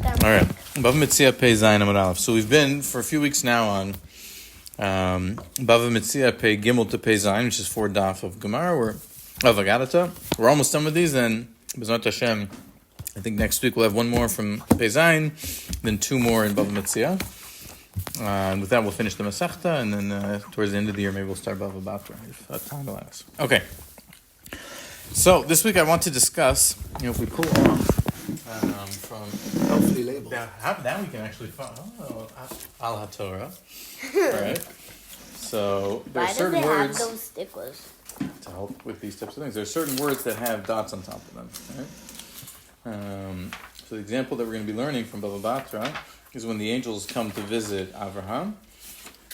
right, Bava Metzia Pei Zayin Amud Aleph. So we've been for a few weeks now on Bava Metzia Pei Gimel to Pei Zayin, which is 4 daf of Gemara, of Agadata. We're almost done with these, then B'ezrat Hashem, I think next week we'll have one more from Pei Zayin, then 2 more in Bava Metzia. And with that we'll finish the Masechta, and then towards the end of the year maybe we'll start Bava Batra, if time allows. Okay. So this week I want to discuss, if we pull off from hopefully labeled. Now we can actually find Al HaTorah. All right. So there are certain words have those stickers to help with these types of things. There are certain words that have dots on top of them. Right? So the example that we're going to be learning from Bava Batra is when the angels come to visit Avraham.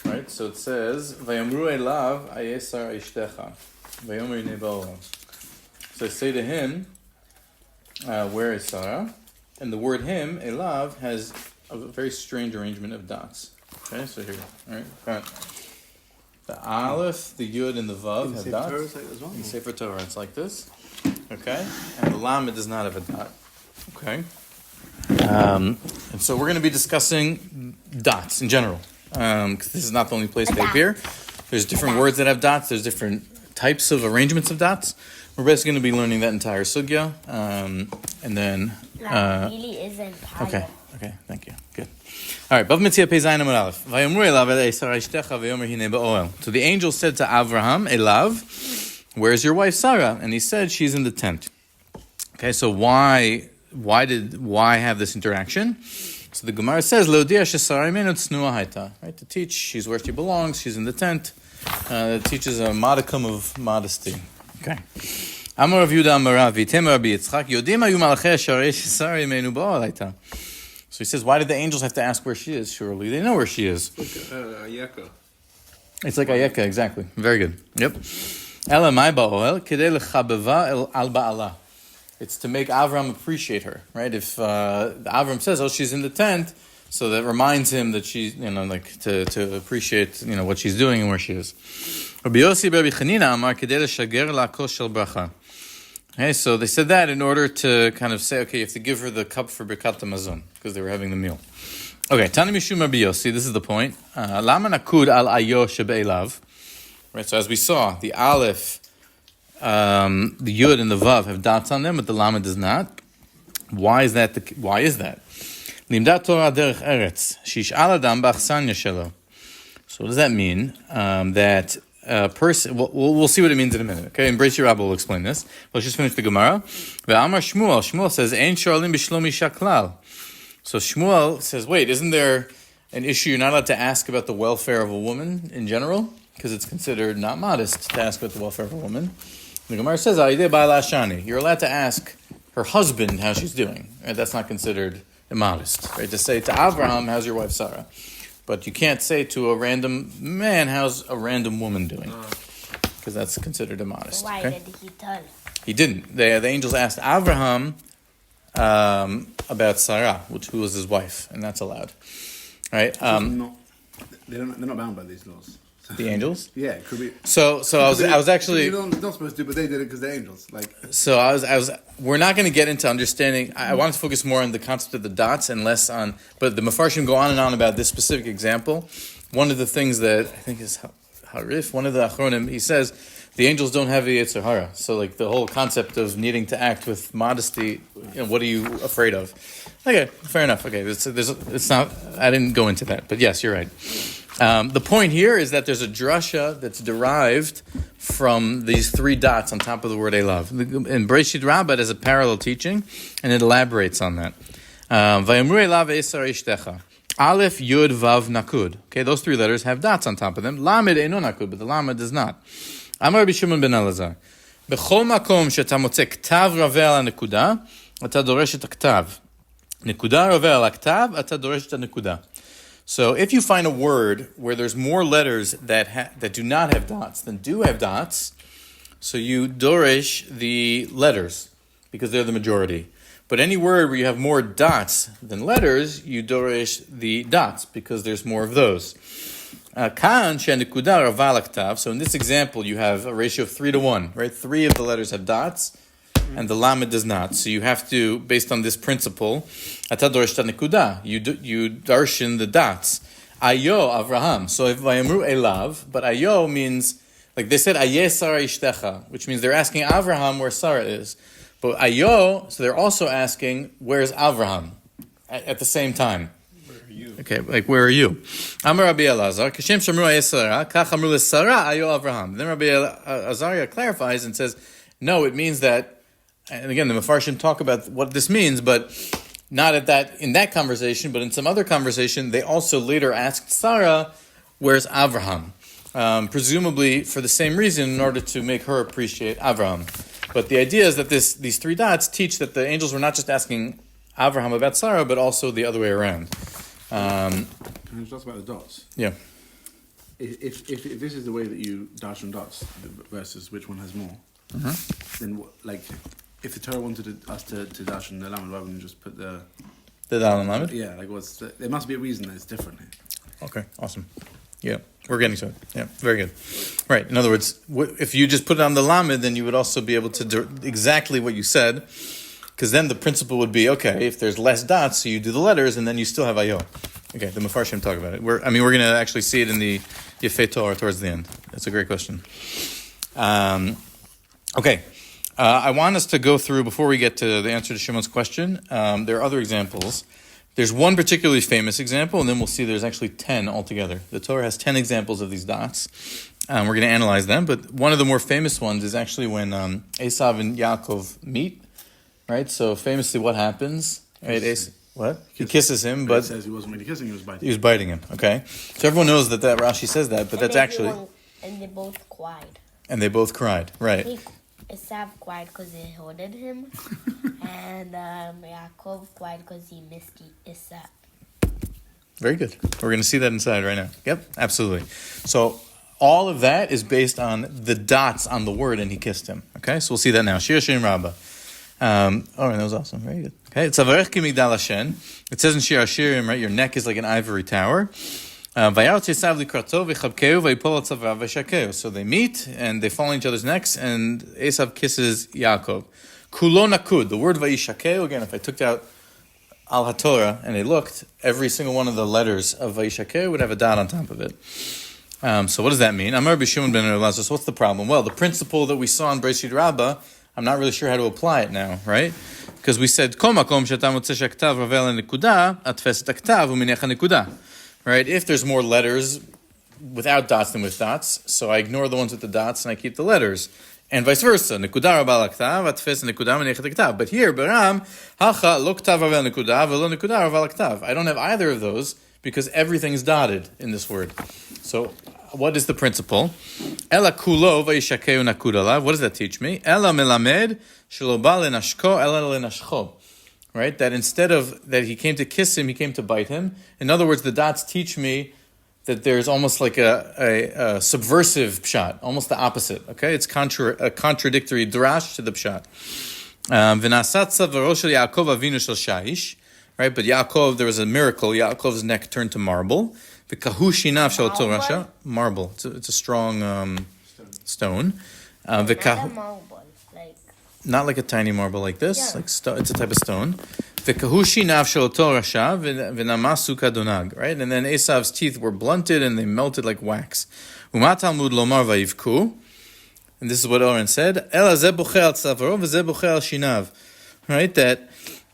Right. So it says, "Vayamru eilav ayesar ishtecha, vayomer hinei ba'olam." So I say to him, where is Sarah? And the word him, eilav, has a very strange arrangement of dots. Okay, so here, all right. The aleph, the yud, and the vav have dots. In Sefer Torah, it's like this. Okay, and the lamed does not have a dot. Okay, and so we're going to be discussing dots in general. Because this is not the only place they appear. There's different words that have dots. There's different types of arrangements of dots. We're basically going to be learning that entire sugya, and then. really isn't. Okay, thank you. Good. All right. Bava Metzia Pei Zayin Amud Aleph. Vayamru eilav eisar ishtecha vayomer hinei ba'oel. So the angel said to Avraham, eilav, where's your wife Sarah? And he said she's in the tent. Okay, so why have this interaction? So the Gemara says, Leodia shesara imenu tznuah hayta. Right, to teach she's where she belongs. She's in the tent. It teaches a modicum of modesty. Okay. Amar Rav Yehuda Amar Rav Vitem Rabbi Yitzchak Yodim Hayu Malachei Sharei Shesara Imenu Ba'al Hayta. So he says, why did the angels have to ask where she is? Surely they know where she is. It's like Ayeka. It's like Ayeka, exactly. Very good. Yep. Ela Mai Ba'oel Kedei Lechabeva al Ba'ala. It's to make Avram appreciate her, right? If Avram says, "Oh, she's in the tent," so that reminds him that she's, to appreciate, what she's doing and where she is. Okay, so they said that in order to kind of say, okay, you have to give her the cup for Birkat HaMazon, because they were having the meal. Okay, Tani Mishum Rabbi Yossi, this is the point. Lama Naqud al ayo Shebaeliv. Right, so as we saw, the aleph, the yud and the vav have dots on them, but the lama does not. Why is that? Limdat Torah derech eretz, shish'al adam b'achsanya shelo. So what does that mean? That a person, we'll see what it means in a minute. Okay, and Breishit Rabbah will explain this. Let's just finish the Gemara. Ve'amar Shmuel says, Ein shoalim b'shlomi shaklal. So Shmuel says, wait, isn't there an issue you're not allowed to ask about the welfare of a woman in general? Because it's considered not modest to ask about the welfare of a woman. The Gemara says, you're allowed to ask her husband how she's doing. Right? That's not considered immodest. Right? To say to Avraham, how's your wife Sarah? But you can't say to a random man, how's a random woman doing? Because that's considered immodest. Why did he tell? He didn't. The angels asked Avraham about Sarah, who was his wife, and that's allowed. Right? They're not bound by these laws. The angels? Yeah, it could be. So I was actually. You're not supposed to, but they did it because they're angels. So I was. We're not going to get into understanding. I wanted to focus more on the concept of the dots and less on. But the Mefarshim go on and on about this specific example. One of the things that I think is Harif, one of the Achronim, he says the angels don't have a Yetzer Hara. So the whole concept of needing to act with modesty. What are you afraid of? Okay, fair enough. Okay, it's not. I didn't go into that, but yes, you're right. The point here is that there's a drasha that's derived from these 3 dots on top of the word eilav. In Breishit Rabbah, there's a parallel teaching, and it elaborates on that. Vayamru eilav eisar ishtecha. Aleph, Yud, Vav, Nakud. Okay, those 3 letters have dots on top of them. Lamed eino nakud, but the lamed does not. Amar Rabbi Shimon ben Elazar. Bechol makom she'ata motze ktav raveh al nekuda, ata doresh et haktav. Nekuda raveh al haktav, ata doresh et nekuda. So if you find a word where there's more letters that do not have dots than do have dots, so you dorish the letters because they're the majority. But any word where you have more dots than letters, you dorish the dots because there's more of those. So in this example, you have a ratio of 3 to 1, right? 3 of the letters have dots, and the lamed does not. So you have to, based on this principle, ata doreshta nekuda. You darshan the dots. Ayo Avraham. So if vayamru eilav, but ayo means, like they said, aye Sarah ishtecha, which means they're asking Avraham where Sarah is. But ayo, so they're also asking, where's Avraham? At the same time. Where are you? Okay, like, where are you? Amar Rabbi Elazar, Kashem Shamru aye Sarah, kach amru le Sarah ayo Avraham. Then Rabbi Azariah clarifies and says, no, it means that, and again, the Mefarshim talk about what this means, but not in that conversation, but in some other conversation, they also later asked Sarah, where's Avraham? Presumably for the same reason, in order to make her appreciate Avraham. But the idea is that these three dots teach that the angels were not just asking Avraham about Sarah, but also the other way around. Can I just ask about the dots? Yeah. If this is the way that you dash on dots versus which one has more, then if the Torah wanted us to dash on the lamed, why wouldn't you just put the Dal and Lamed? Yeah, there must be a reason that it's different here. Okay, awesome. Yeah, we're getting to it. Yeah, very good. Right, in other words, if you just put it on the Lamed, then you would also be able to do exactly what you said, because then the principle would be, okay, if there's less dots, so you do the letters, and then you still have Ayo. Okay, the Mefarshim talk about it. We're going to actually see it in the Yefei Torah towards the end. That's a great question. Okay. I want us to go through, before we get to the answer to Shimon's question, there are other examples. There's one particularly famous example, and then we'll see there's actually 10 altogether. The Torah has 10 examples of these dots. We're going to analyze them, but one of the more famous ones is actually when Esav and Yaakov meet, right? So famously what happens? Right? What? He kisses him, but... It says he wasn't really kissing, he was biting. He was biting him, okay? So everyone knows that Rashi says that, but that's actually... And they both cried. And they both cried, right. Esav cried because he hated him, and Yaakov cried because he missed Esav. Very good. We're going to see that inside right now. Yep, absolutely. So all of that is based on the dots on the word, and he kissed him. Okay, so we'll see that now. Shir Shirim Rabbah. All right, that was awesome. Very good. Okay, it's Avarech ki Migdal Hashem. It says in Shir Hashirim, right, your neck is like an ivory tower. So they meet and they fall on each other's necks, and Esav kisses Yaakov. Kulo nakud, the word vayishakeu, again, if I took out al haTorah and I looked, every single one of the letters of vayishakeu would have a dot on top of it. So what does that mean? Amar b'Shimon ben Elazar. So what's the problem? Well, the principle that we saw in Breshit Rabbah, I'm not really sure how to apply it now, right? Because we said, Kol makom she'ata motze shaktav ravel nekuda, atfes et haktav u'minecha nekuda. Right? If there's more letters without dots than with dots, so I ignore the ones with the dots and I keep the letters. And vice versa. Nekuda rabal aktav, atfes nekuda menechet aktav. But here, Baram, hacha lo ktav ravel nekuda, velo nekuda rabal aktav. I don't have either of those because everything's dotted in this word. So, what is the principle? Ela kulo vayishakeu nakud alav. What does that teach me? Ela melamed shelo ba lenashko, ela lenashcho. Right? That instead of that he came to kiss him, he came to bite him. In other words, the dots teach me that there's almost like a subversive pshat, almost the opposite. Okay? It's a contradictory drash to the pshat. V'nasat tzavaro shel Yaakov avinu shel shaish. Right? But Yaakov, there was a miracle. Yaakov's neck turned to marble. V'kahu shinav shel Torah. Marble. It's a strong stone. Not a marble, not like a tiny marble like this. Yeah. Like it's a type of stone. V'kahushi nav shel oto rasha v'namasu kadonag. Right, and then Esav's teeth were blunted and they melted like wax. Umat Talmud lomar vayivku, and this is what Oren said. Ela zeh bocheh al tzavaro v'zeh bocheh al shinav. Right, that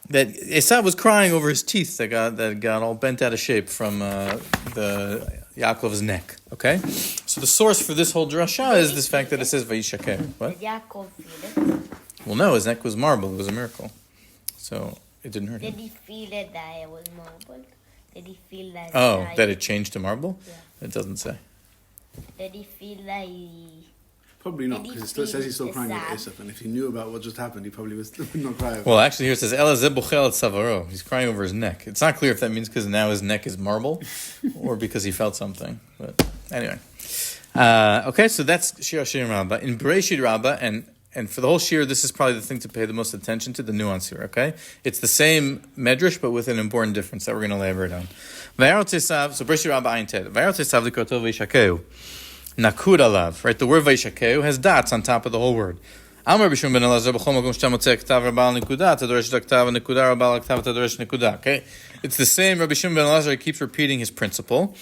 Esav was crying over his teeth that got all bent out of shape from the Yaakov's neck. Okay, so the source for this whole drasha is this fact that it says vayishakeh. What? Did Yaakov feel it? Well, no, his neck was marble. It was a miracle. So it didn't hurt him. Did he feel it that it was marble? Did he feel that... that it changed to marble? Yeah. It doesn't say. Did he feel that he... Probably not, because it still says he's still crying at Esav, and if he knew about what just happened, he probably would not cry. Well, actually here it says, Ela zeh bocheh al tzavaro. He's crying over his neck. It's not clear if that means because now his neck is marble, or because he felt something. But anyway. Okay, so that's Shir Hashirim Rabbah. In Bereshit Rabbah, and for the whole shir, this is probably the thing to pay the most attention to, the nuance here, okay? It's the same medrash, but with an important difference that we're going to elaborate on. So Bereshit Rabbah Ayin Ted. Vayarot Esav v'yishakeu. Nakud alav, right? The word vayishakeu has dots on top of the whole word. אמר רבי שמעון בן אלעזר, בכל מקום שאתה מוצא כתב רבה על נקודה, אתה דורש את הכתב הנקודה, רבה על הכתב, אתה דורש נקודה. Okay? It's the same. Rabbi Shimon ben Elazar keeps repeating his principle.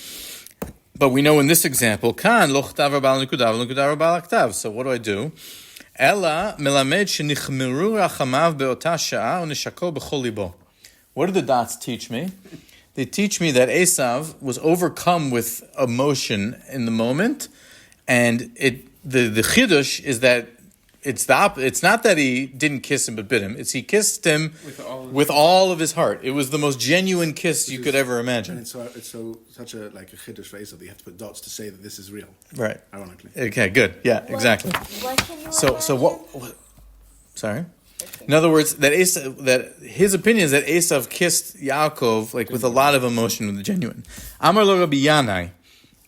But we know in this example, כאן לא כתב רבה על נקודה, אבל נקודה רבה על הכתב. So what do? אלא מלמד שנחמרו רחמיו באותה שעה ונשקו בכל ליבו. What do the dots teach me? They teach me that Eilav was overcome with emotion in the moment, and the chiddush is that it's not that he didn't kiss him but bit him. It's he kissed him with all of his heart. It was the most genuine kiss you could ever imagine. And it's such a chiddush for Eilav that you have to put dots to say that this is real. Right. Ironically. Okay. Good. Yeah. Exactly. What can you So what? Sorry. In other words, that his opinion is that Eilav kissed Yaakov like with a lot of emotion, with the genuine. Amar lo Rabbi Yanai.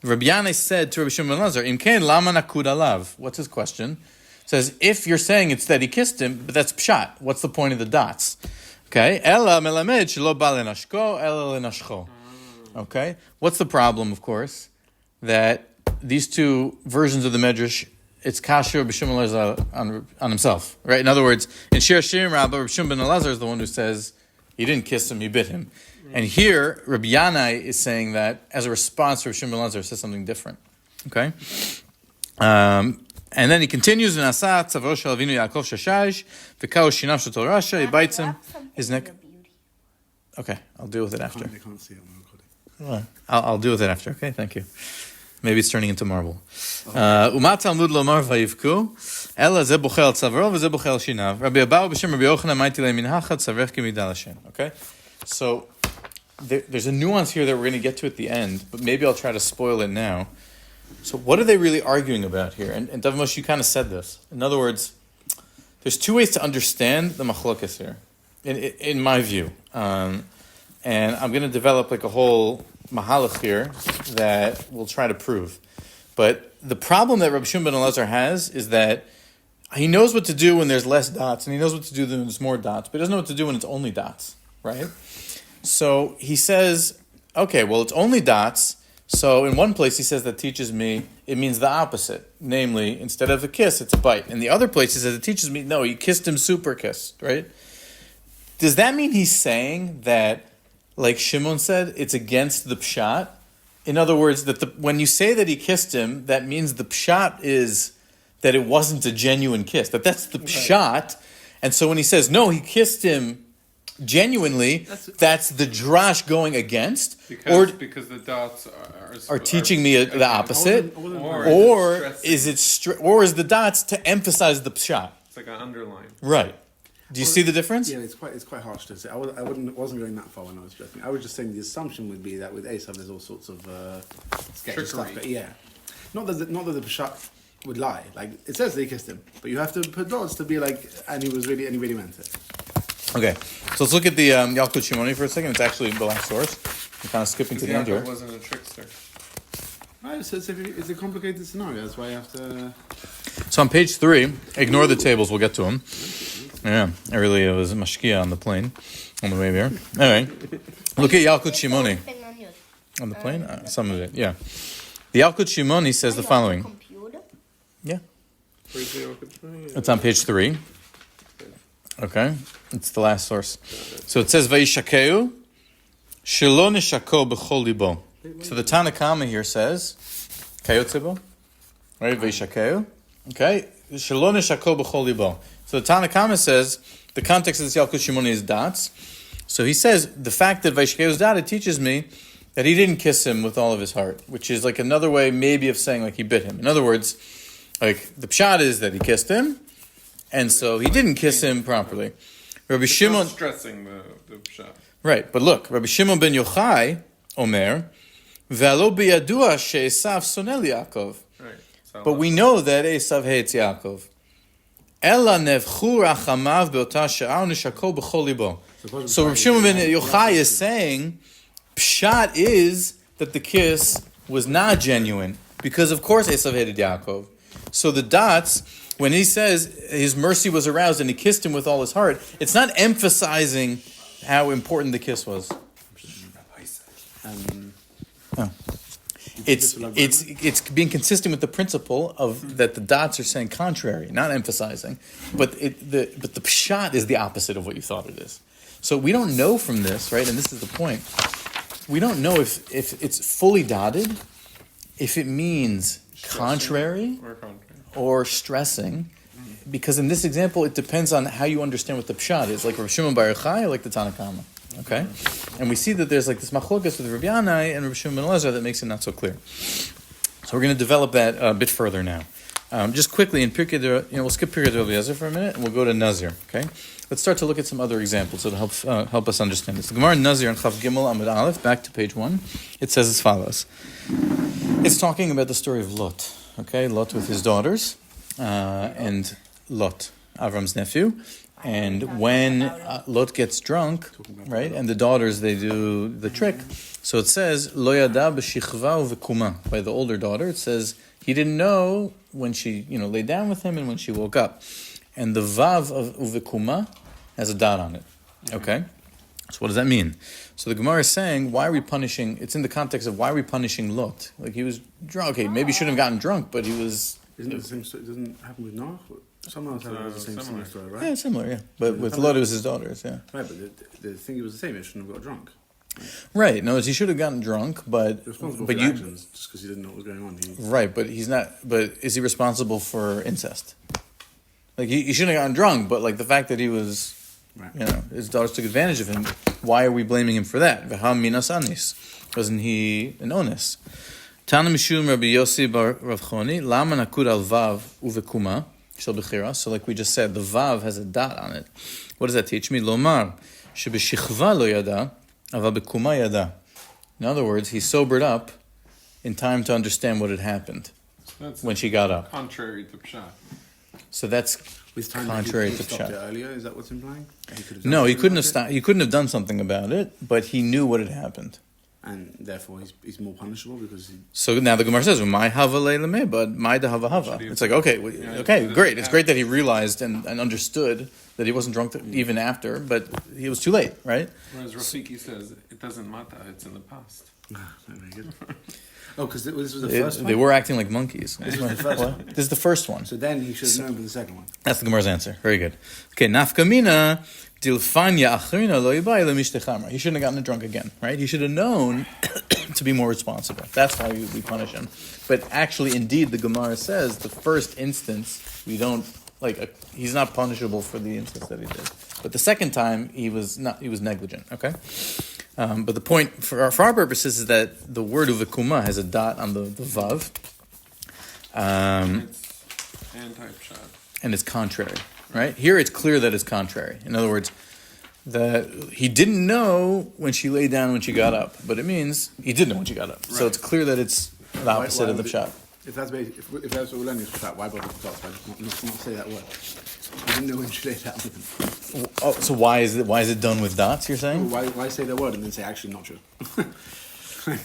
Rabbi Yanai said to Rabbi Shimon ben Elazar, "Im kain lama nakud alav?" What's his question? Says, if you're saying it's that he kissed him, but that's pshat. What's the point of the dots? Okay, ela melamed shelo ba lenashko, ela lenashcho. Okay, what's the problem? Of course, that these two versions of the medrash, it's kasher Rabbi Shimon ben Elazar on himself, right? In other words, in Shir Shirim Rabbah, Rabbi Shimon ben Elazar is the one who says he didn't kiss him, he bit him, and here Rabbi Yanai is saying that as a response, Rabbi Shimon ben Elazar says something different. Okay. And then he continues in Asat, Tzavro Shel Avinu Yaakov Shashash, V'kao Shinav Shel Torasha, he bites him, his neck. Okay, I'll deal with it after. They can't see it on the recording. I'll deal with it after, okay? Thank you. Maybe it's turning into marble. Umat Talmud Lomar Vayivku, Ela Ze Bochel Tzavro, V'Ze Bochel Shinav, Rabbi Abahu B'Shem Rabbi Yochanan, Maiti Le Minhachat, Tzavrech K'Midal Hashem. Okay? So, there's a nuance here that we're going to get to at the end, but maybe I'll try to spoil it now. So what are they really arguing about here? And Dav Moshe, you kind of said this. In other words, there's two ways to understand the machlokas here, in my view. And I'm going to develop like a whole mahalach here that we'll try to prove. But the problem that Rabbi Shimon ben Elazar has is that he knows what to do when there's less dots, and he knows what to do when there's more dots, but he doesn't know what to do when it's only dots, right? So he says, okay, well, it's only dots. So in one place he says that teaches me, it means the opposite. Namely, instead of a kiss, it's a bite. In the other place he says it teaches me, no, he kissed him super kissed, right? Does that mean he's saying that, like Shimon said, it's against the pshat? In other words, that when you say that he kissed him, that means the pshat is that it wasn't a genuine kiss. That's the pshat. And so when he says, no, he kissed him genuinely, that's the drash going against, because the dots are teaching me the opposite, or is the dots to emphasize the pshat? It's like an underline, right? Do you see the difference? Yeah, it's quite harsh to say. I wasn't going that far when I was joking. I was just saying the assumption would be that with Eilav there's all sorts of sketchy stuff. But yeah, not that the pshat would lie. Like it says that he kissed him, but you have to put dots to be like, and he really meant it. Okay, so let's look at the Yalkut Shimoni for a second. It's actually the last source. I'm kind of skipping to the end here. Yaakov wasn't a trickster. Right, so it's a complicated scenario. That's why you have to. So on page 3, ignore the tables. We'll get to them. Yeah, it was mashkia on the plane on the way here. Anyway, look at Yalkut Shimoni on the plane. Some of it, yeah. The Yalkut Shimoni says the following. Yeah, it's on page 3. Okay, it's the last source. So it says Vayishakeu shelo neshako b'chol libo. So the Tana Kama here says Kayotzebo, right? Vayishakeu. Okay, shelo neshako b'chol libo. So the Tana Kama says the context of this Yalkut Shimoni is dots. So he says the fact that Vayishakeu is dot, it teaches me that he didn't kiss him with all of his heart, which is like another way maybe of saying like he bit him. In other words, like the pshat is that he kissed him. And so he didn't kiss him properly. Rabbi Shimon stressing the pshat. Right, but look, Rabbi Shimon ben Yochai Omer, V'alo biyadua she'esav sonel Yaakov. Right. But we know that Esav hates Yaakov. Ela nevchu rachamav be'ota she'a u'nishako b'chol libo. So Rabbi Shimon ben Yochai is saying, pshat is that the kiss was not genuine, because of course Esav hated Yaakov. So the dots, when he says his mercy was aroused and he kissed him with all his heart, it's not emphasizing how important the kiss was. it's being consistent with the principle of that the dots are saying contrary, not emphasizing, but the pshat is the opposite of what you thought it is. So we don't know from this, right? And this is the point. We don't know if it's fully dotted, if it means contrary or stressing, because in this example it depends on how you understand what the pshat is, like Rav Shimon Bar Yochai or like the Tanna Kama. Okay, and we see that there's like this machlokas with Rabbi Yanai and Rav Shimon ben Elazar that makes it not so clear. So we're going to develop that a bit further now. Just quickly in Pirkei, we'll skip Pirkei Rabbi Eliezer for a minute and we'll go to Nazir. Okay, let's start to look at some other examples that help us understand this. The Gemara in Nazir and Chav Gimel Amud Aleph, back to page 1. It says as follows. It's talking about the story of Lot. Okay, Lot with his daughters and Lot, Avram's nephew. And when Lot gets drunk, right, and the daughters, they do the trick. So it says, Lo yada b'shichva u'v'kuma. By the older daughter, it says, he didn't know when she, lay down with him and when she woke up. And the vav of u'v'kuma has a dot on it. Okay? So what does that mean? So the Gemara is saying, why are we punishing, it's in the context of why are we punishing Lot? Like he was drunk. Okay, maybe he shouldn't have gotten drunk, but he was... Isn't it the same story? It doesn't happen with Noach? Someone else had the same similar story, right? Yeah, similar, yeah. But with Lot, it was his daughters, yeah. Right, but the thing was the same. He shouldn't have got drunk. Right. No, he should have gotten drunk, but responsible but for you actions just because he didn't know what was going on. Right, but he's not. But is he responsible for incest? Like he shouldn't have gotten drunk, but like the fact that he was, his daughters took advantage of him. Why are we blaming him for that? V'ham minas anis. Wasn't he an onus? Tana mishum Rabbi Yossi bar Rav Choni lama nakud al vav uvekuma. So like we just said, the vav has a dot on it. What does that teach me? Lomar shebeshichva lo yada, ava bekuma yada. In other words, he sobered up in time to understand what had happened when she got up. Contrary to pshat. So that's contrary to pshat. Earlier, is that what's implying? He couldn't have stopped. He couldn't have done something about it, but he knew what had happened. And therefore, he's more punishable because he... So now the Gemara says, "My hava leilame, but my da hava hava." It's like okay, great. It's great that he realized and understood that he wasn't drunk even after, but he was too late, right? Whereas Rafiki says it doesn't matter; it's in the past. Very good. Oh, because this was the first one? They were acting like monkeys. This was the first one. This is the first one. So then he should have known for the second one. That's the Gemara's answer. Very good. Okay, nafkamina. He shouldn't have gotten drunk again, right? He should have known to be more responsible. That's why we punish him. But actually, indeed, the Gemara says the first instance, we don't, he's not punishable for the instance that he did. But the second time, he was negligent, okay? But the point, for our purposes, is that the word uvekuma has a dot on the vav. It's anti-pshat. And it's contrary. Right? Here it's clear that it's contrary. In other words, that he didn't know when she lay down when she got up, but it means he did know when she got up. Right. So it's clear that it's the opposite of the pshat. If that's what we're learning is pshat, why bother to talk? Not say that word. He didn't know when she lay down with him. Oh, so why is it done with dots? You're saying? Why say the word and then say actually not true?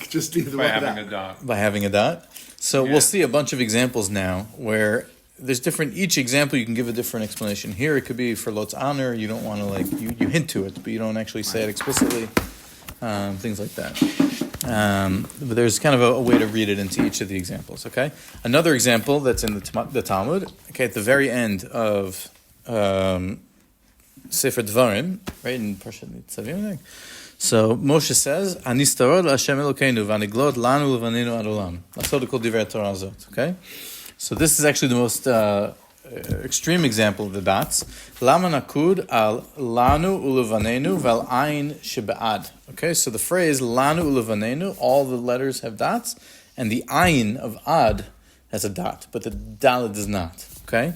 Just leave the word by having a dot. By having a dot. So we'll see a bunch of examples now where. There's each example you can give a different explanation. Here it could be for Lot's honor, you don't want to you hint to it, but you don't actually say it explicitly, things like that. But there's kind of a way to read it into each of the examples, okay? Another example that's in the Talmud, okay, at the very end of Sefer Dvarim, right, in Parshat Nitzavim. So Moshe says, Anistarod Hashem Elokeinu v'aniglot lanu levanenu ad olam. That's what called Divrei Torah Zot, okay? So this is actually the most extreme example of the dots. Lama nakud al lanu ulevanenu val ayin shebe'ad. Okay, so the phrase lanu ulevanenu, all the letters have dots, and the ayin of ad has a dot, but the dalet does not. Okay,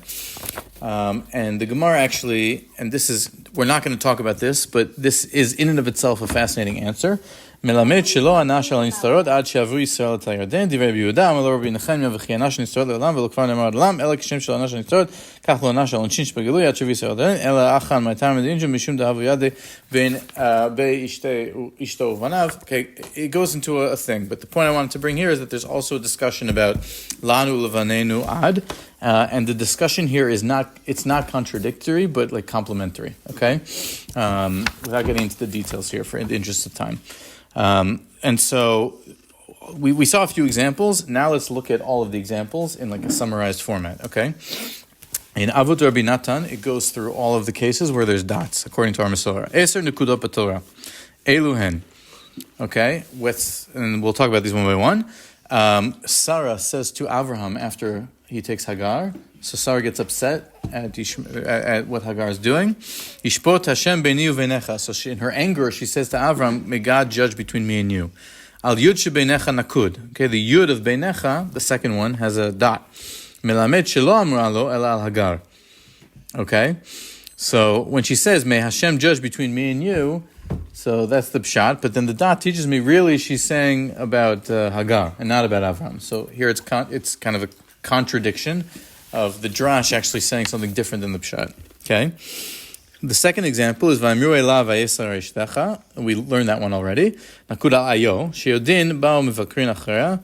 and the Gemara actually, and this is, we're not going to talk about this, but this is in and of itself a fascinating answer. מלמד שלא ענש על הנסתרות עד שעברו ישראל את הירדן, דברי רבי יהודה, אמר לו רבי נחמיה וכי ענש הנסתרות לעולם, ולא כבר נאמר עד עולם, אלא כשם של ענש הנסתרות, כך לא ענש על עונשין שבגלוי עד שעברו ישראל הירדן, אלא אחן מהטעם מדין משום דהבו ידי בין אשתו ובניו. Okay, it goes into a thing, but the point I wanted to bring here is that there's also a discussion about lanu levanenu ad, and the discussion here is it's not contradictory, but like complementary, okay? Without getting into the details here for in the interest of time. And so we saw a few examples. Now let's look at all of the examples in like a summarized format, okay? In Avot Rabbi Natan, it goes through all of the cases where there's dots, according to our Masorah. Eser nekudot b'Torah. Eiluhen. Okay? And we'll talk about these one by one. Sarah says to Avraham after he takes Hagar, so Sarah gets upset at what Hagar is doing. Yishpot Hashem beini uvenecha. So in her anger, she says to Avram, may God judge between me and you. Al yud shebeinecha nakud. Okay, the yud of beinecha, the second one, has a dot. Melamed shelo amra lo ela al Hagar. Okay, so when she says, may Hashem judge between me and you, so that's the pshat, but then the dot teaches me really she's saying about Hagar and not about Avram. So here it's kind of a contradiction of the drash actually saying something different than the pshat. Okay? The second example is Va'amru eilav va'yesar ishtecha. We learned that one already. Naqud al ayo she'odin ba'u mevakrin achera.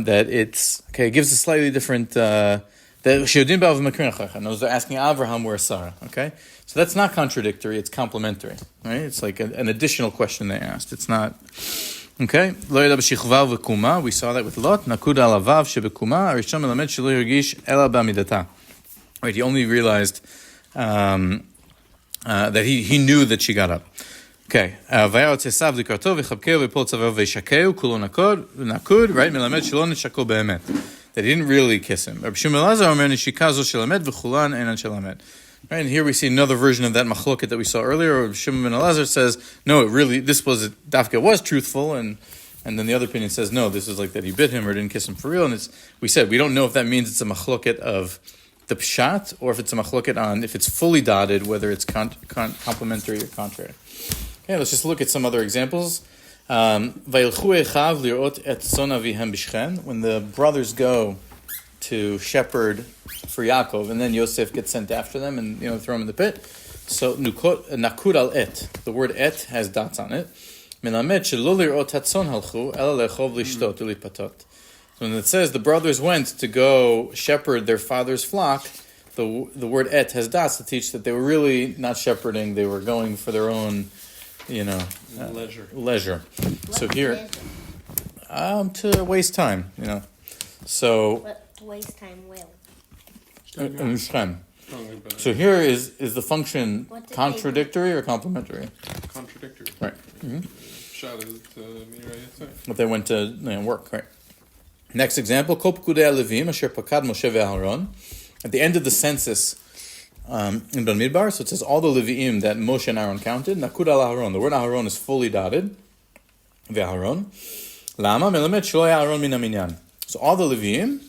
That it's okay. It gives a slightly different. That she'odin ba'u mevakrin achera. And those are asking Avraham where Sarah. Okay, so that's not contradictory. It's complementary. Right? It's like an additional question they asked. It's not. Okay, lo yada b'shichva v'kuma. We saw that with Lot. Naqud al avav shebekuma. Arishon melamed shelo yirgish ela b'amidata. Right, he only realized that he knew that she got up. Okay, vayarot esav likarto v'chabkeu v'pol tzavau v'shakeu kulo nakud. Right, melamed shelo neshako be'emet. That he didn't really kiss him. Rabbi Shimon Elazar omer neshika zo shelamed v'chulan enan shelamed. Right, and here we see another version of that machloket that we saw earlier. Rabbi Shimon ben Elazar says, no, Dafka was truthful, and then the other opinion says, no, this is like that he bit him or didn't kiss him for real. And we said, we don't know if that means it's a machloket of the pshat, or if it's a machloket on, if it's fully dotted, whether it's complementary or contrary. Okay, let's just look at some other examples. When the brothers go to shepherd for Yaakov, and then Yosef gets sent after them and throw him in the pit. So nakud al et, the word et has dots on it. So when it says the brothers went to go shepherd their father's flock, the word et has dots to teach that they were really not shepherding; they were going for their own, leisure. So here, to waste time, So. But to waste time will. So here is the function contradictory or complementary? Contradictory. Right. Shot is But they went to work, right? Next example, Kol Pekudei HaLevim Asher Pakad Moshe ve'Aharon. At the end of the census in Bamidbar, so it says all the Leviim that Moshe and Aaron counted. Nakud al Aharon. The word Aharon is fully dotted. Ve'Aharon. Lama melamed shelo haya Aharon min haminyan. So all the Leviim,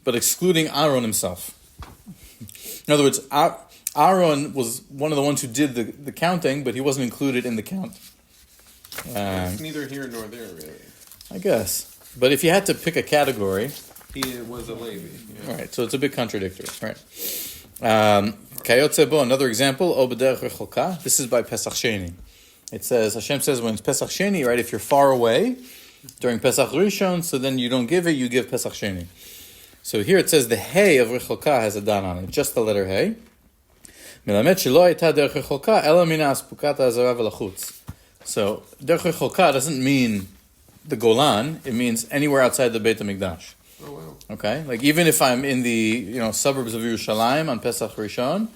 but excluding Aaron himself. In other words, Aaron was one of the ones who did the counting, but he wasn't included in the count. it's neither here nor there, really. I guess. But if you had to pick a category... He was a Levi. Yeah. All right, so it's a bit contradictory. Right. Kayotze bo, another example, O b'derech recholka. This is by Pesach Sheni. It says, Hashem says when it's Pesach Sheni, right, if you're far away during Pesach Rishon, so then you don't give it, you give Pesach Sheni. So here it says the hey of recholka has a dot on it, just the letter hey. Melamed shelo hayta derech recholka ela min ha'aspukat ha'azara v'lachutz. So derech recholka doesn't mean the Golan; it means anywhere outside the Beit HaMikdash. Oh wow! Okay, like even if I'm in the suburbs of Yerushalayim on Pesach Rishon,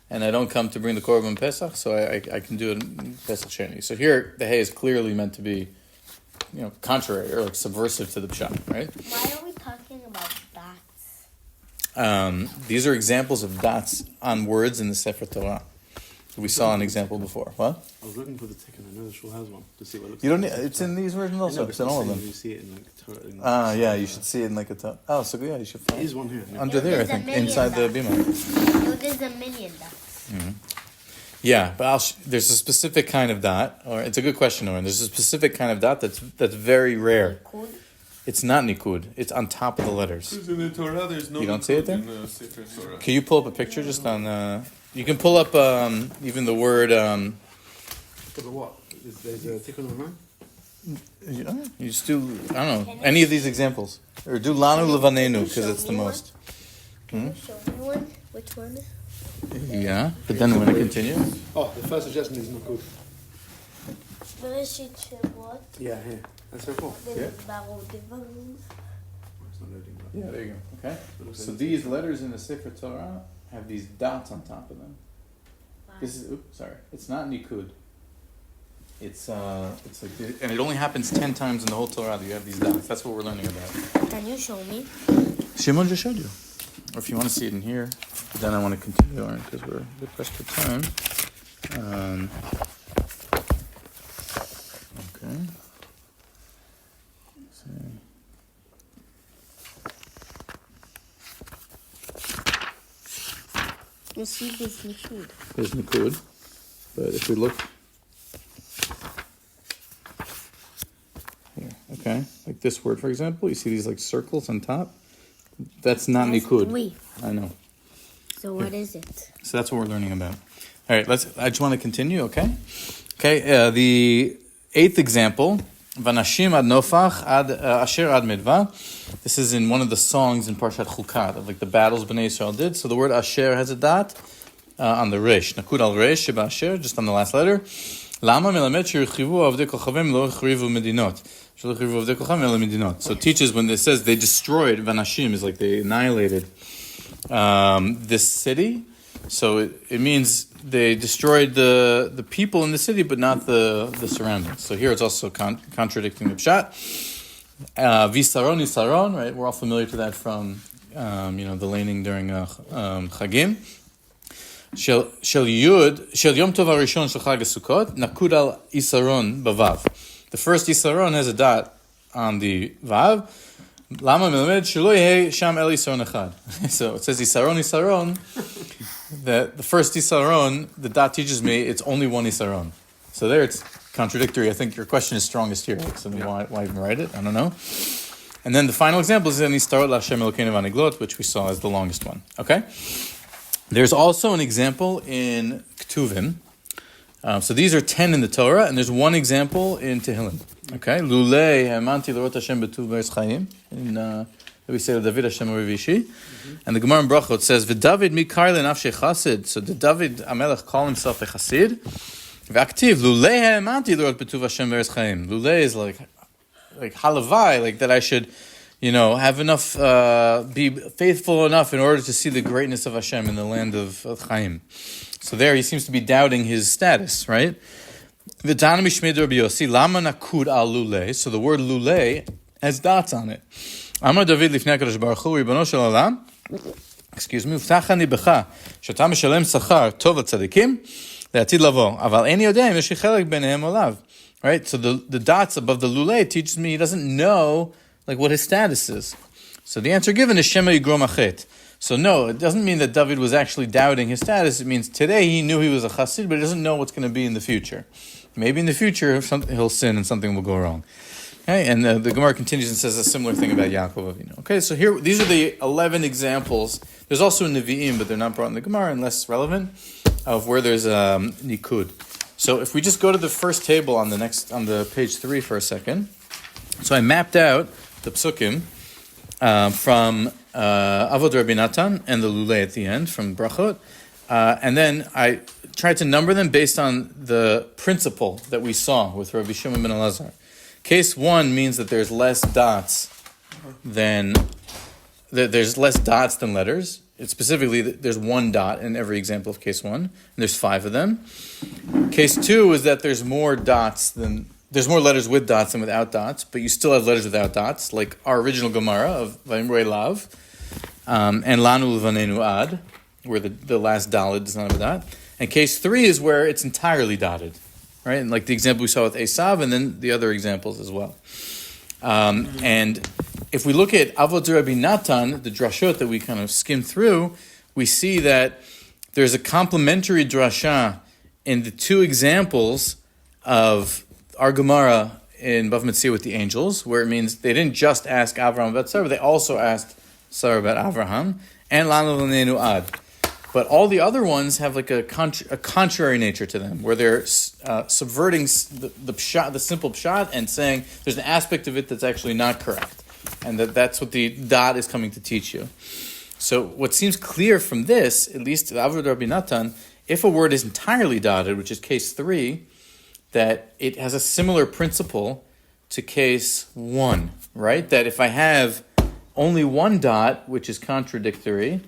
and I don't come to bring the Korban Pesach, so I can do it in Pesach Sheni. So here the hay is clearly meant to be, contrary or like subversive to the pshat, right? Why are we talking about dots? These are examples of dots on words in the Sefer Torah. We saw an example before. What? I was looking for the ticket. I know the shul has one to see what it looks You don't. like. It's in these versions also. It's in all of them. You see it in like Torah. Yeah, you should see it in like a. Oh, so yeah, you should There find is one here. Yeah. under there. I There's a think million inside the dots. bima. No, there's a million dots. Yeah, but there's a specific kind of dot, or it's a good question, Oren. There's a specific kind of dot that's very rare. Cool. It's not nikud. It's on top of the letters. Because in the Torah, there's no. You don't see it there? in the Sefer Torah. Can you pull up a picture just on? You can pull up even the word. But what? There's a ticket number 9? You just do. I don't know any of these examples, or do lanu levanenu because it's the most. Can you show me one? Which one? Yeah, but then when I continue. Oh, the first suggestion is not good. בראשית שמות. Yeah, here. That's so cool. ונדברו דברים. It's not loading. But Yeah, there you go. Okay. So these letters in the Sefer Torah have these dots on top of them. This is, it's not Nikud. It's like, and it only happens 10 times in the whole Torah that you have these dots. That's what we're learning about. Can you show me? Shimon just showed you. Or if you want to see it in here, but then I want to continue on because we're a bit pressed for time. Okay. Let's see. You see this Nikud. There's Nakud, but if we look here, okay, like this word, for example, you see these like circles on top. That's not That's Nikud. 3. I know. So what is it? So that's what we're learning about. All right, I just want to continue, okay? Okay, the 8th example, Vanashim ad nofach ad asher ad medva. This is in one of the songs in Parshat Chukat, of like the battles Bnei Israel did. So the word asher has a dot on the resh. Nakud al resh sheba asher, just on the last letter. Lama melamed shirchivu avdei kochavim lo chrivu medinot. So it teaches when it says they destroyed, Vanashim is like they annihilated this city. So it means they destroyed the people in the city, but not the surroundings. So here it's also contradicting the pshat. Visaron, Isaron, right? We're all familiar to that from the laning during Chagim. Shel Yom Tov Harishon Shel Chag HaSukkot, Nakud al Isaron bavav. The first Isaron has a dot on the vav. Lama melamed shelo yehei sham el Isaron echad. So it says Isaron. That the first Isaron, the dot teaches me it's only one Isaron. So there it's contradictory. I think your question is strongest here. So why even write it? I don't know. And then the final example is in Istarot LaHashem Elokeinu v'Aniglot, which we saw as the longest one. Okay? There's also an example in Ketuvim. So these are 10 in the Torah, and there's one example in Tehillim. Okay? Lulei ha'amanti l'rot Hashem b'tuv be'eretz chayim. In we say to David Hashem Rivishi. And the Gemara in Brachot says, V'David mikar le'nafshei chasid. So did David HaMelech call himself a chasid? V'aktiv, lulei ha'amanti l'rot b'tuv Hashem be'eretz chayim. Lulei is like halavai, like that I should, have enough, be faithful enough in order to see the greatness of Hashem in the land of Chaim. So there he seems to be doubting his status, right? V'tana mishmei Rabbi Yossi, lama nakud al lulei. So the word lulei has dots on it. Amar David lifnei HaKadosh Baruch Hu, Ribbono shel Olam, ובטחני בך, שאתה משלם שכר טוב לצדיקים, לעתיד לבוא. אבל איני יודע אם יש לי חלק ביניהם או לאו. Right? So the dots above the lulei teaches me he doesn't know like what his status is. So the answer given is Shema Yigrom Achet. So no, it doesn't mean that David was actually doubting his status. It means today he knew he was a chassid, but he doesn't know what's going to be in the future. Maybe in the future he'll sin and something will go wrong. Okay, and the Gemara continues and says a similar thing about Yaakov Avinu. Okay, so here, these are the 11 examples. There's also Nevi'im, but they're not brought in the Gemara and less relevant, of where there's Nikud. So if we just go to the first table on the page 3 for a second. So I mapped out the psukim from Avod Rabbi Natan and the Lulei at the end from Brachot. And then I tried to number them based on the principle that we saw with Rabbi Shimon ben Elazar. Case 1 means that there's less dots than letters. It's specifically, there's one dot in every example of case 1, and there's 5 of them. Case 2 is that there's more letters with dots than without dots, but you still have letters without dots, like our original Gemara of Vayimru eilav, and Lanu L'vanenu ad, where the last dalid does not have a dot. And case 3 is where it's entirely dotted. Right, and like the example we saw with Esav, and then the other examples as well. And if we look at Avod Rabbi Natan, the drashot that we kind of skimmed through, we see that there's a complementary drasha in the 2 examples of our Gemara in Bava Metzia with the angels, where it means they didn't just ask Avraham about Sarah, they also asked Sarah about Avraham, and Lanu L'nenu ad. But all the other ones have like a contrary nature to them, where they're subverting the pshat, the simple pshat, and saying there's an aspect of it that's actually not correct, and that's what the dot is coming to teach you. So what seems clear from this, at least Avod Rabbi Natan, if a word is entirely dotted, which is case 3, that it has a similar principle to case 1, right? That if I have only one dot, which is contradictory,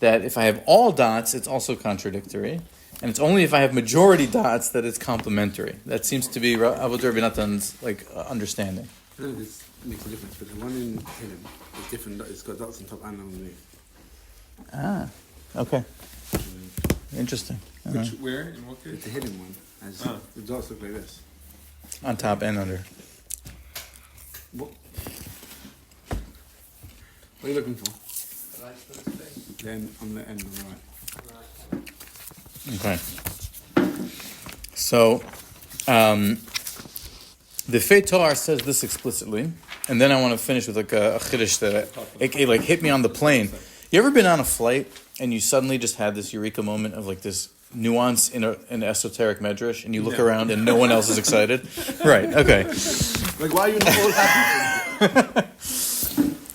that if I have all dots, it's also contradictory, and it's only if I have majority dots that it's complementary. That seems to be Avodah Rabbi Natan's understanding. I know this makes a difference, but the one in Hillim is different. It's got dots on top and underneath. Ah, okay. Interesting. Where? In what case? It's a Hillim one. The dots look like this. On top and under. What are you looking for? Then on the end on the right. Okay. So, the Fei Toar says this explicitly, and then I want to finish with like a chiddush that it like hit me on the plane. You ever been on a flight and you suddenly just had this eureka moment of like this nuance in an esoteric medrash, and you look around and no one else is excited? Right. Okay. Like, why are you not all happy?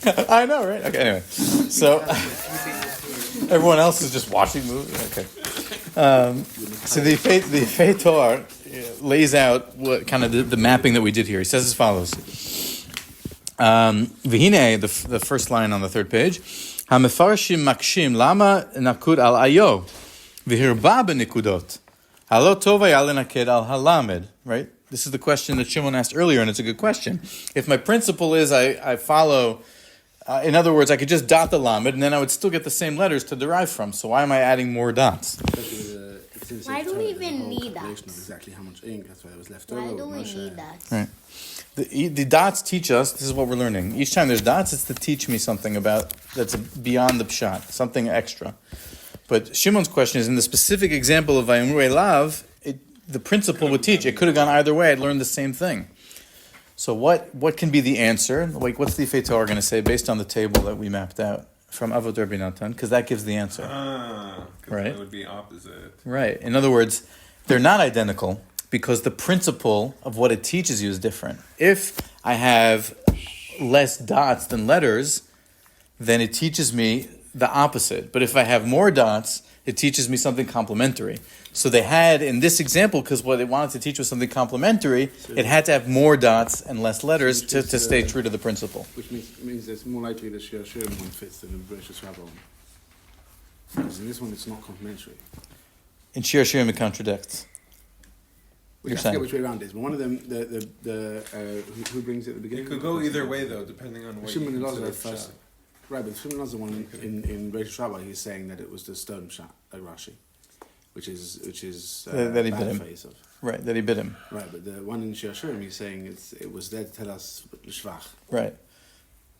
I know, right? Okay. Anyway, so everyone else is just watching movies. Okay. So the Fei Toar lays out what kind of the mapping that we did here. He says as follows: V'hine, the first line on the third page, HaMefarshim makshim lama nakud al ayo v'hirba b'nikudot halo tov haya lenaked al halamed. Right. This is the question that Shimon asked earlier, and it's a good question. If my principle is I follow. In other words, I could just dot the lamed, and then I would still get the same letters to derive from. So why am I adding more dots? Why do we even need that? Exactly how much ink, that's why it was left Why over. do we need that? Right. The dots teach us, this is what we're learning. Each time there's dots, it's to teach me something about that's beyond the pshat, something extra. But Shimon's question is, in the specific example of Vayomru eilav, the principle would teach. It could have gone either way. I'd learned the same thing. So what can be the answer? Like, what's the Fei Toar going to say based on the table that we mapped out from Avodah Rabbi Natan? Because that gives the answer. Right. It would be opposite. Right. In other words, they're not identical because the principle of what it teaches you is different. If I have less dots than letters, then it teaches me the opposite. But if I have more dots, it teaches me something complementary. So they had, in this example, because what they wanted to teach was something complementary, it had to have more dots and less letters to stay true to the principle. Which means it's more likely the Shir Shirim one fits than the Bereshit Rabbah one. Because in this one, it's not complementary. In Shir Shirim, it contradicts. I forget which way around it is, but one of them, who brings it at the beginning? It could go either way, though, depending on what Shimon you Elazar consider first. pshat. Right, but Shimon Elazar one in Bereshit Rabbah, he's saying that it was the stone shot, like Rashi, which is that he bit him. phase of. Right, that he bit him. Right, but the one in Shir Shirim, he's saying it was there to tell us l'shvach.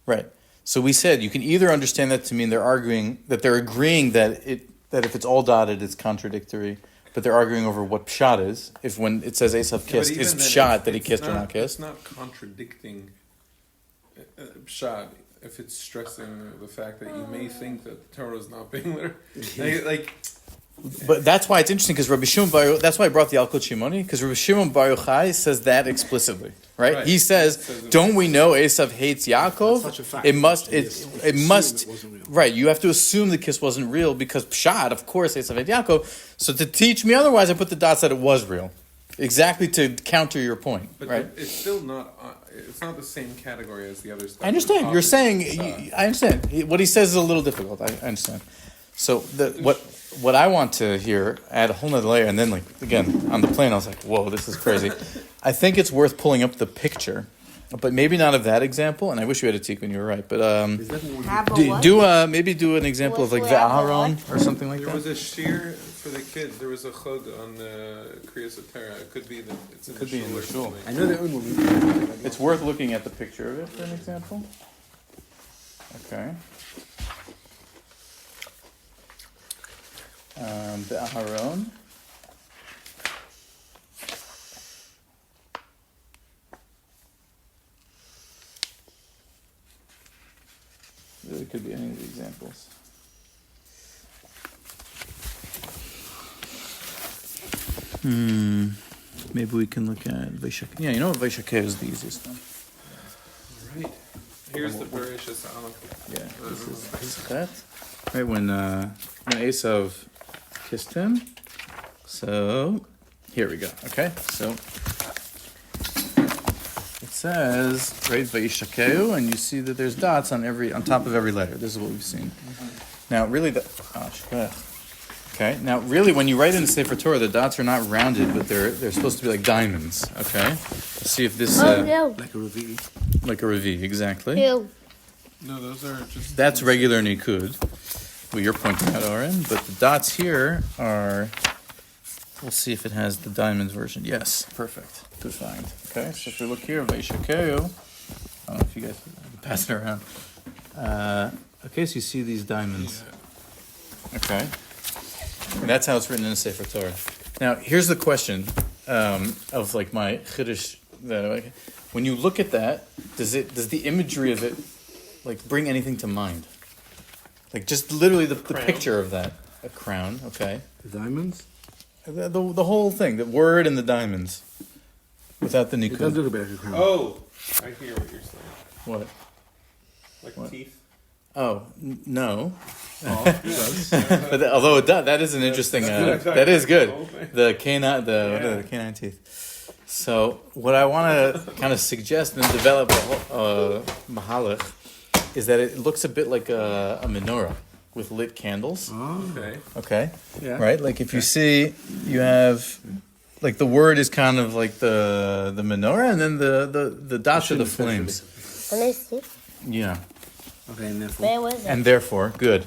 Right. So we said you can either understand that to mean they're agreeing that if it's all dotted, it's contradictory, but they're arguing over what pshat is. If when it says Esav kissed, is pshat that he kissed or not kissed. It's not contradicting pshat if it's stressing the fact that you may think that the Torah is not being literal. But that's why it's interesting because Rabbi Shimon Bar. That's why I brought the Alkot Shimoni because Rabbi Shimon Bar Yochai says that explicitly, right? He says, "Don't we know Esav hates Yaakov? Such a fact. It must. It must. It wasn't real. Right? You have to assume the kiss wasn't real because pshat, of course, Esav hates Yaakov. So to teach me otherwise, I put the dots that it was real, exactly to counter your point, But right? it's still not. It's not the same category as the other stuff. I understand. You're saying. I understand. What he says is a little difficult. I understand. So what I want to hear, add a whole nother layer, and then like again on the plane, I was like, "Whoa, this is crazy." I think it's worth pulling up the picture, but maybe not of that example. And I wish you had a tikkun. You were right, but maybe do an example of like the Aharon or something like that. There was a shir for the kids. There was a chod on Kriyas Atera. It could be that it's in the shul. I know their own one. It's worth looking at the picture of it for an example. Okay. The Aharon. Really could be any of the examples. Maybe we can look at Vaishakeh. Yeah, you know what Vaishakeh is the easiest one. Right. Here's the Bereshit Aleph. Yeah, this is Vaishakeh. Right when Esav kissed him. So Here we go. Okay, so it says right Vayishakeu, and you see that there's dots on top of every letter. This is what we've seen. Now, really, okay. Now, really, when you write in the Sefer Torah, the dots are not rounded, but they're supposed to be like diamonds. Okay, let's see if this Like a Revi. like a Revi, exactly. Ew. No, those are just. That's regular Nikud, what you're pointing out, Oren. But the dots here are. We'll see if it has the diamonds version. Yes, perfect. Good find. Okay, so if we look here, Veishakeu. I don't know if you guys can pass it around. Okay, so you see these diamonds. Okay. And that's how it's written in the Sefer Torah. Now, here's the question of like my chiddush. When you look at that, does the imagery of it like bring anything to mind? Like just literally the picture of that, a crown. Okay. The diamonds? The whole thing, the word and the diamonds, without the It does nikud. look a bit like a crown. Oh, I hear what you're saying. What? Like What? teeth. Oh, no. Oh, it does. But although it does, that is an interesting. That is good. The canine, the canine teeth. So what I want to kind of suggest and develop a mahalach is that it looks a bit like a menorah with lit candles. Oh. Okay. Okay. Yeah. Right. Like if you see, you have. Like the word is kind of like the menorah, and then the dots are the flames. Can I see? Yeah. Okay, and therefore. Where was it? And therefore, good.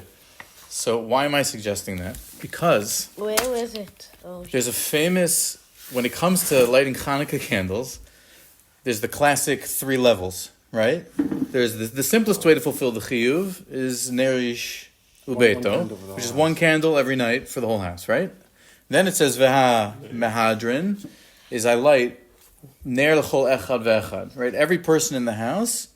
So why am I suggesting that? Because Where was it? Oh, there's a famous, when it comes to lighting Hanukkah candles, there's the classic 3 levels, right? There's the simplest way to fulfill the chiyuv is nerish ubeto, candle for the which is whole one candle every night for the whole house, right? Then it says veha mehadrin, is I light ner l'chol echad ve'echad, right? Every person in the house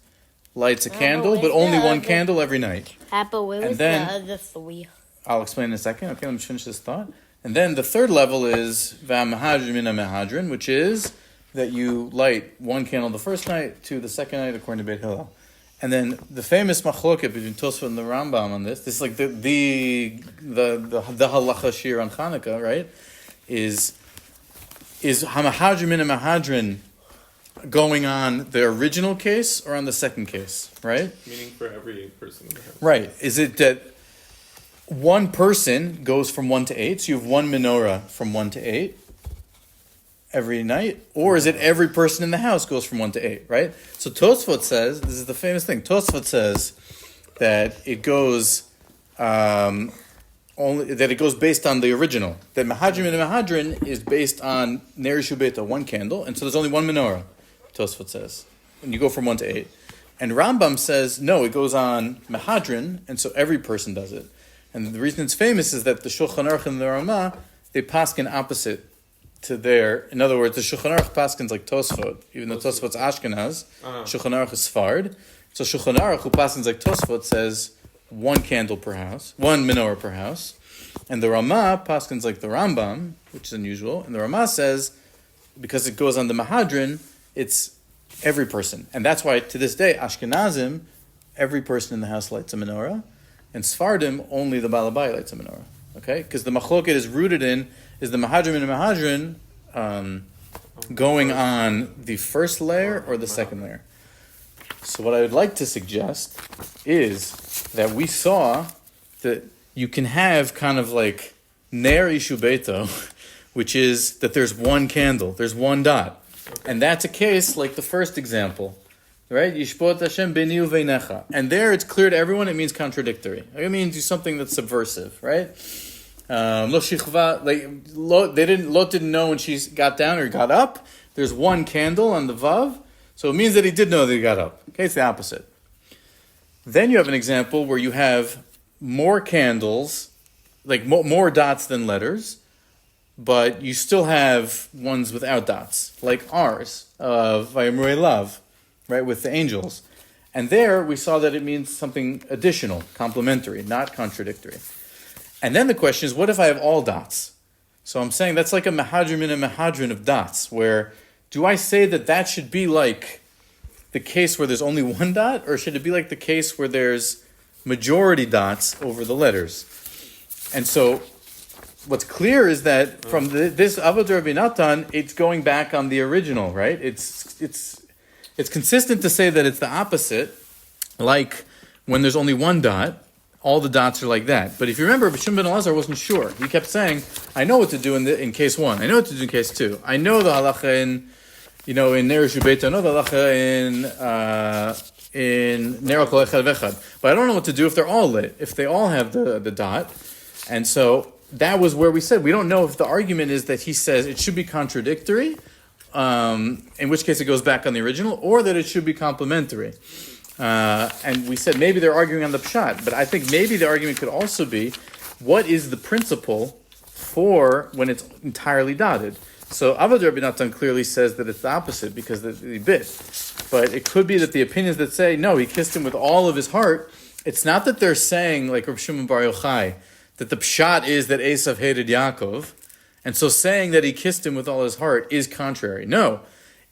lights a candle, but only one candle every night. Papa, where And was then- the other 3? I'll explain in a second. Okay, let me finish this thought. And then the third level is v'amahadrin mina mehadrin, which is that you light one candle the first night, 2 the second night, according to Beit Hillel. And then the famous machloket between Tosfot and the Rambam on this is like the halacha shir on Hanukkah, right? Is hamahadrin mina mehadrin going on the original case or on the second case, right? Meaning for every person in the house. Right. Is it that one person goes from 1 to 8, so you have one menorah from 1 to 8 every night? Or is it every person in the house goes from 1 to 8, right? So Tosfot says, this is the famous thing, Tosfot says that it goes it goes based on the original. That Mahadrin and Mahadrin is based on Ner Shubeta, one candle, and so there's only one menorah, Tosfot says. And you go from 1 to 8. And Rambam says, no, it goes on Mahadrin, and so every person does it. And the reason it's famous is that the Shulchan Aruch and the Ramah, they paskin opposite to their. In other words, the Shulchan Aruch paskins like Tosfot, even though Tosfot's Ashkenaz, Shulchan Aruch is Sfard. So Shulchan Aruch, who paskins like Tosfot, says one candle per house, one menorah per house. And the Ramah paskins like the Rambam, which is unusual. And the Ramah says, because it goes on the Mahadrin, it's every person. And that's why, to this day, Ashkenazim, every person in the house lights a menorah. And Sfardim, only the Balabai lights a menorah. Okay? Because the machloket is rooted in, is the Mahadrim and Mahadrin going on the first layer or the second layer? So what I would like to suggest is that we saw that you can have kind of like Ner Ishubeto, which is that there's one candle, there's one dot. And that's a case like the first example. Right? Yishpot Hashem b'ni uveinecha. And there it's clear to everyone it means contradictory. It means do something that's subversive, right? Lo shichva, Lot didn't know when she got down or got up. There's one candle on the Vav, so it means that he did know that he got up. Okay, it's the opposite. Then you have an example where you have more candles, like more dots than letters, but you still have ones without dots, like ours, of Vayamru eilav. Right, with the angels. And there we saw that it means something additional, complementary, not contradictory. And then the question is, what if I have all dots? So I'm saying that's like a mahadrim and a mahadrin of dots, where do I say that should be like the case where there's only one dot, or should it be like the case where there's majority dots over the letters? And so what's clear is that from this Avodah Rabbi Natan, it's going back on the original, right? It's consistent to say that it's the opposite, like when there's only one dot, all the dots are like that. But if you remember, Shimon ben Elazar wasn't sure. He kept saying, I know what to do in case 1. I know what to do in case 2. I know the halacha in Ner Shubeta. I know the halacha in Ner Kol Echad Vechad. But I don't know what to do if they're all lit, if they all have the dot. And so that was where we said, we don't know if the argument is that he says it should be contradictory, in which case it goes back on the original, or that it should be complementary. And we said maybe they're arguing on the pshat, but I think maybe the argument could also be, what is the principle for when it's entirely dotted? So Avodah Rabbi Natan clearly says that it's the opposite because he bit. But it could be that the opinions that say, no, he kissed him with all of his heart, it's not that they're saying, like Rav Shimon Bar Yochai, that the pshat is that Esav hated Yaakov, and so saying that he kissed him with all his heart is contrary. No,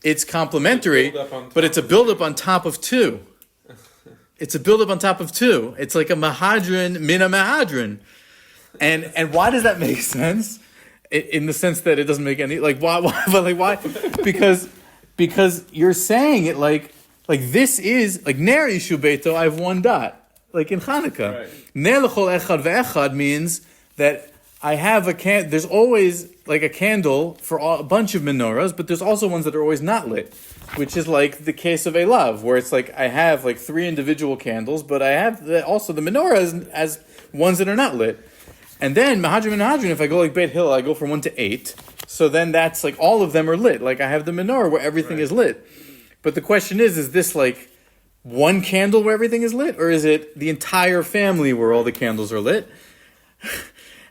it's complementary, but it's a build-up on top of 2. It's a build-up on top of 2. It's like a mahadrin min a mahadrin. And why does that make sense? In the sense that it doesn't make any, like, why? But like, why? Because you're saying it like this is, like, ner ishu beito, I have 1 dot. Like in Hanukkah. Right. Ner l'chol echad ve'echad means that I have there's always like a candle for a bunch of menorahs, but there's also ones that are always not lit, which is like the case of eilav, where it's like I have like 3 individual candles, but I have also the menorahs as ones that are not lit. And then mahadrin and mahadrin, if I go like Beit Hillel, I go from 1 to 8. So then that's like all of them are lit. Like I have the menorah where everything is lit. But the question is this like 1 candle where everything is lit, or is it the entire family where all the candles are lit?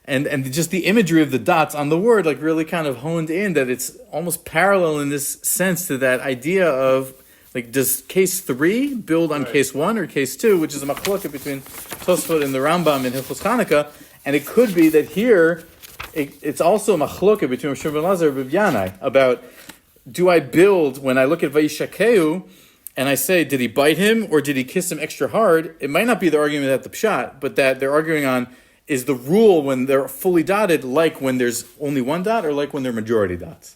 And just the imagery of the dots on the word like really kind of honed in that it's almost parallel in this sense to that idea of like, does case 3 build on case 1 or case 2, which is a machlokah between Tosfot and the Rambam in Hilchos Chanukah, and it could be that here it's also a machlokah between Rav Shimon ben Elazar and Rav Yanai about, do I build when I look at Vayishakeu and I say, did he bite him or did he kiss him extra hard? It might not be the argument at the pshat, but that they're arguing on, is the rule when they're fully dotted like when there's only 1 dot or like when they're majority dots?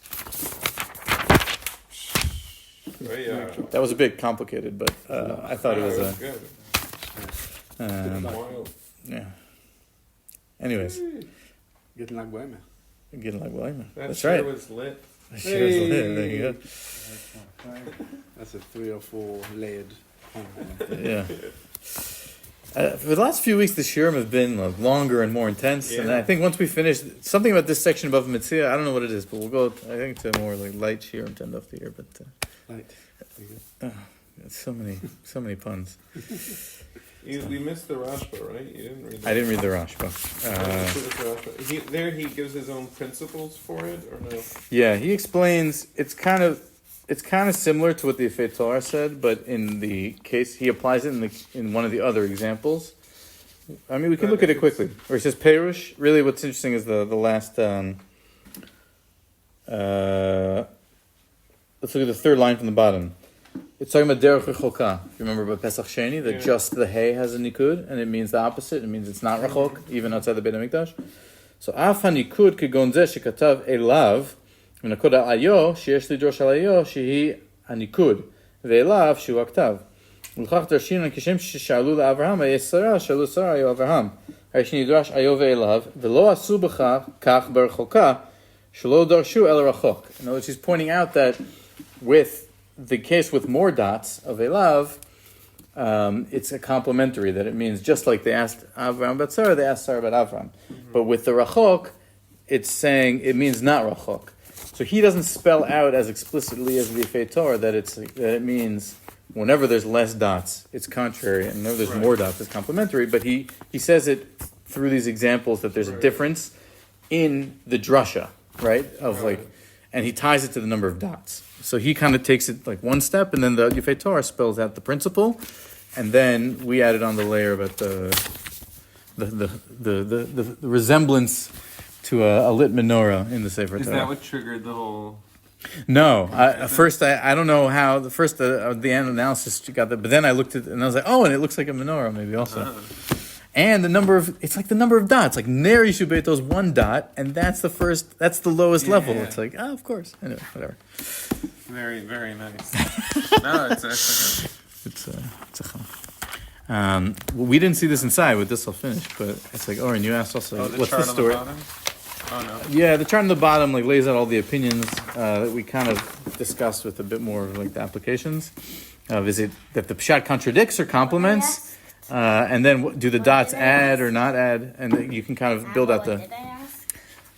That was a bit complicated, but I thought it was Wild. yeah. Anyways, Getting like Bohemia. That's right. Was lit. There you go. That's a 3 or 4 layered pond. Yeah. For the last few weeks, the shiurim have been longer and more intense, and I think once we finish, something about this section of Bava Metzia, I don't know what it is, but we'll go, I think, to a more like light shiurim to end off the year. But Light. so many puns. We missed the Rashba, right? You didn't read. I didn't read the Rashba. He gives his own principles for it, or no? Yeah, he explains. It's kind of similar to what the Ifei Torah said, but in the case he applies it in one of the other examplos. I mean, we can look at it quickly. Where he says Perush. Really, what's interesting is the last. Let's look at the 3rd line from the bottom. It's talking about derech rechokah. If you remember about Pesach Sheni, that just the hay has a nikud, and it means the opposite. It means it's not rachok, even outside the Beit HaMikdash. So af ha-nikud kegon zeh shekatav eilav, ונקוד האיו, שיש לדרוש על האיו, שהיא הניקוד, ואליו שהוא הכתב. ולכך דרשין כשם ששאלו לאברהם, היה שרה, שאלו שרה, היה אברהם. הרי שנדרש איו ואליו, ולא עשו בכך כך ברחוקה, שלא דרשו אלא רחוק. In other words, he's pointing out that with the case with more dots of eilav, it's a complementary, that it means just like they asked Avraham about Sarah, they asked Sarah about Avraham. But with the rachok, it's saying it means not rachok. So he doesn't spell out as explicitly as the Ifei Torah that it means whenever there's less dots, it's contrary, and whenever there's more dots, it's complementary. But he says it through these examples that there's a difference in the drasha, right? And he ties it to the number of dots. So he kind of takes it like one step, and then the Ifei Torah spells out the principle, and then we added on the layer about the resemblance to a lit menorah in the Sefer Torah. Is that what triggered the whole? No. First, I don't know how. The analysis got that, but then I looked at it and I was like, oh, and it looks like a menorah maybe also. And it's like the number of dots. Like Ner Yishubeto is 1 dot, and that's the lowest level. yeah. It's like, of course. Anyway, whatever. Very, very nice. No, it's actually It's a chum. We didn't see this inside. With this, I'll finish. But it's like, Oren, you asked also, the what's the chart on story? bottom? Oh no. Yeah, the chart on the bottom like lays out all the opinions that we kind of discussed with a bit more of like the applications. Is it that the pshat contradicts or complements? And then do the dots add or not add? And you can kind of build out What did I ask?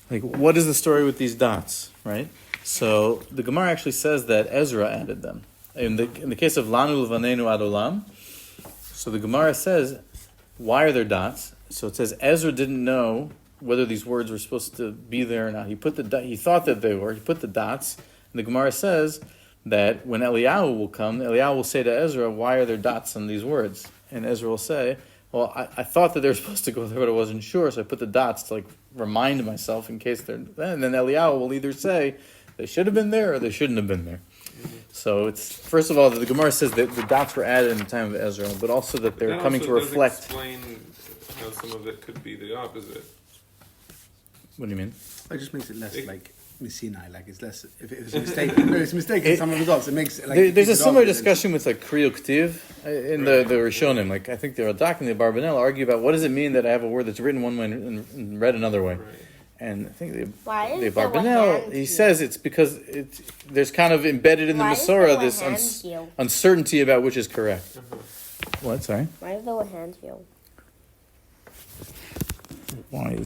like what is the story with these dots, right? So the Gemara actually says that Ezra added them. In the case of Lanu Levanenu Ad Olam, so the Gemara says, why are there dots? So it says Ezra didn't know whether these words were supposed to be there or not. He thought that they were. He put the dots. And the Gemara says that when Eliyahu will come, Eliyahu will say to Ezra, why are there dots on these words? And Ezra will say, well, I thought that they were supposed to go there, but I wasn't sure, so I put the dots to like remind myself in case they're. And then Eliyahu will either say they should have been there or they shouldn't have been there. Mm-hmm. So it's first of all the Gemara says that the dots were added in the time of Ezra, but also that they're coming to reflect. Explain how some of it could be the opposite. What do you mean? It just makes it less like Sinai, like it's less. If it's a mistake, no, it's a mistake in some of the dots. It makes it like there's a similar discussion with like Kriyo Ktiv in the Rishonim. Like I think the Radak and the Barbanel argue about what does it mean that I have a word that's written one way and read another way. Right. And I think the Why is Barbanel he says it's because there's kind of embedded in the Masorah this uncertainty about which is correct. What? Sorry. Why is there a hand heel? Why is